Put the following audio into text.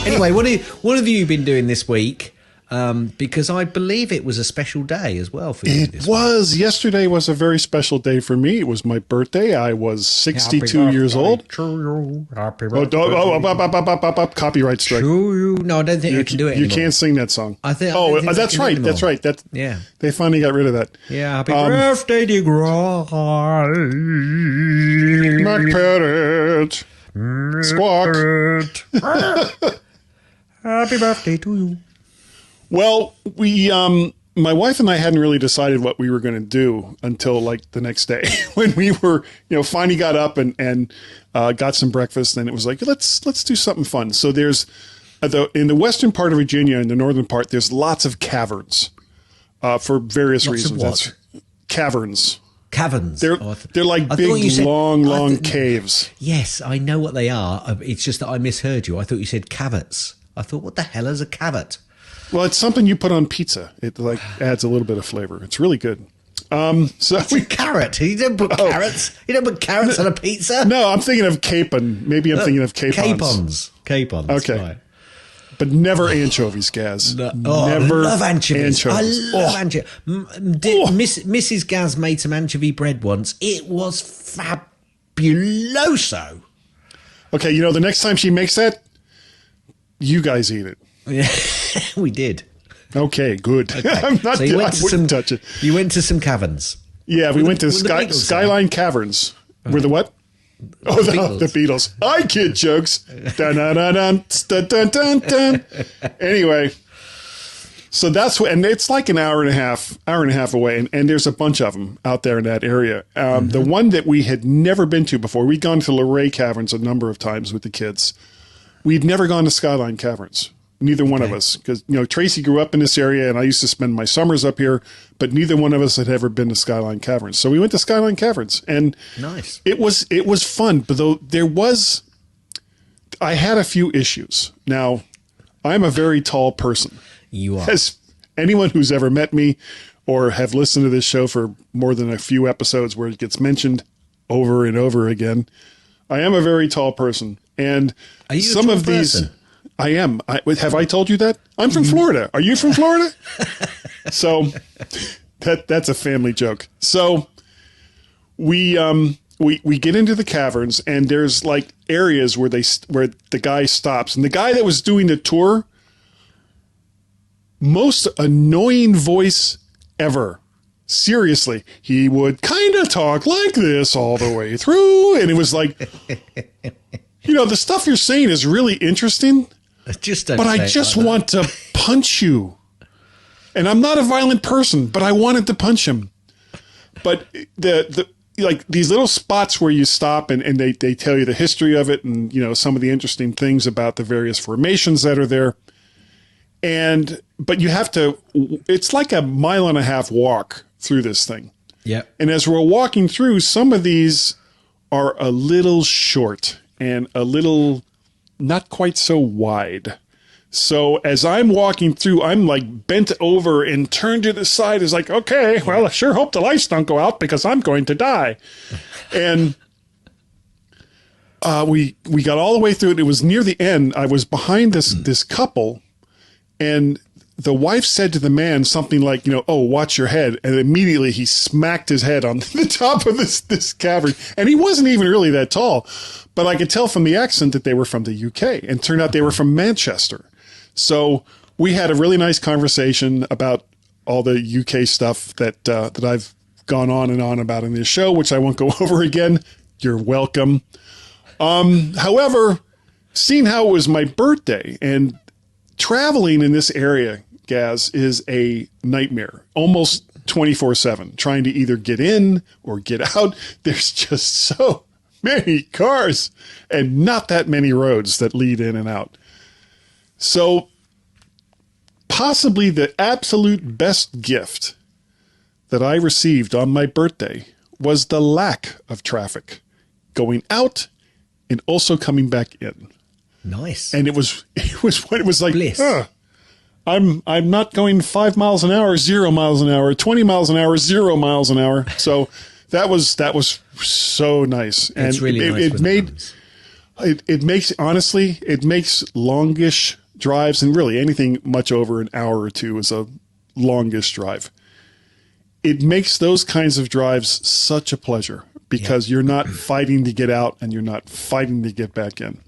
Anyway, what have you been doing this week? Because I believe it was a special day as well for you. It was. Yesterday was a very special day for me. It was my birthday. I was 62 years old. Happy Oh, copyright strike. No, I don't think you can do it anymore. You can't sing that song. That's right. That's right. Yeah. They finally got rid of that. Yeah, happy birthday, dear McParrot. Squawk. Happy birthday to you. Well, my wife and I hadn't really decided what we were going to do until like the next day when we were, finally got up and got some breakfast. And it was like, let's do something fun. So there's in the western part of Virginia, in the northern part, there's lots of caverns for various reasons. What? Caverns. Caverns. They're like big, long caves. Yes, I know what they are. It's just that I misheard you. I thought you said cavets. I thought, what the hell is a cavet? Well, it's something you put on pizza. It like adds a little bit of flavor. It's really good. So carrot. You don't put carrots. You don't put carrots on a pizza. No, I'm thinking of capon. Maybe I'm thinking of capons. Capons. Okay. Right. But never anchovies, Gaz. Never I love anchovies. I love anchovies. Mrs. Gaz made some anchovy bread once. It was fabuloso. Okay, the next time she makes that, you guys eat it. Yeah, we did. Okay, good. Okay. I'm not. So you went I wouldn't touch it. You went to some caverns. Yeah, we went to Skyline Caverns. Were the what? Oh, the Beatles. I kid jokes. Dun, dun, dun, dun, dun, dun, dun. Anyway, so that's what, and it's like an hour and a half away, and there's a bunch of them out there in that area. The one that we had never been to before, we'd gone to Luray Caverns a number of times with the kids. We'd never gone to Skyline Caverns. Neither one of us, because Tracy grew up in this area, and I used to spend my summers up here. But neither one of us had ever been to Skyline Caverns, so we went to Skyline Caverns, and nice. It was fun, but though I had a few issues. Now, I'm a very tall person. You are. As anyone who's ever met me or have listened to this show for more than a few episodes where it gets mentioned over and over again, I am a very tall person, and are you some of these. I am. Have I told you that? I'm from Florida. Are you from Florida? So that's a family joke. So we get into the caverns, and there's like areas where the guy stops, and the guy that was doing the tour, most annoying voice ever. Seriously, he would kind of talk like this all the way through, and it was like, the stuff you're saying is really interesting. I just want to punch you. And I'm not a violent person, but I wanted to punch him. But the like these little spots where you stop and they tell you the history of it and some of the interesting things about the various formations that are there. But you have to, it's like a 1.5 mile walk through this thing. Yeah. And as we're walking through, some of these are a little short and a little not quite so wide. So as I'm walking through, I'm like bent over and turned to the side. It's like, okay, well, I sure hope the lights don't go out because I'm going to die. And we got all the way through it. It was near the end. I was behind this couple, and the wife said to the man something like, oh, watch your head. And immediately he smacked his head on the top of this cavern. And he wasn't even really that tall. But I could tell from the accent that they were from the UK. And it turned out they were from Manchester. So we had a really nice conversation about all the UK stuff that I've gone on and on about in this show, which I won't go over again. You're welcome. However, seeing how it was my birthday and traveling in this area, Gaz, is a nightmare, almost 24/7, trying to either get in or get out. There's just so many cars and not that many roads that lead in and out. So possibly the absolute best gift that I received on my birthday was the lack of traffic going out and also coming back in. Nice. And it was like, bliss. I'm not going 5 miles an hour, 0 miles an hour, 20 miles an hour, 0 miles an hour. So that was so nice. And it's really nice it made, It makes, honestly, it makes longish drives, and really anything much over an hour or two is a longish drive. It makes those kinds of drives such a pleasure because you're not fighting to get out and you're not fighting to get back in.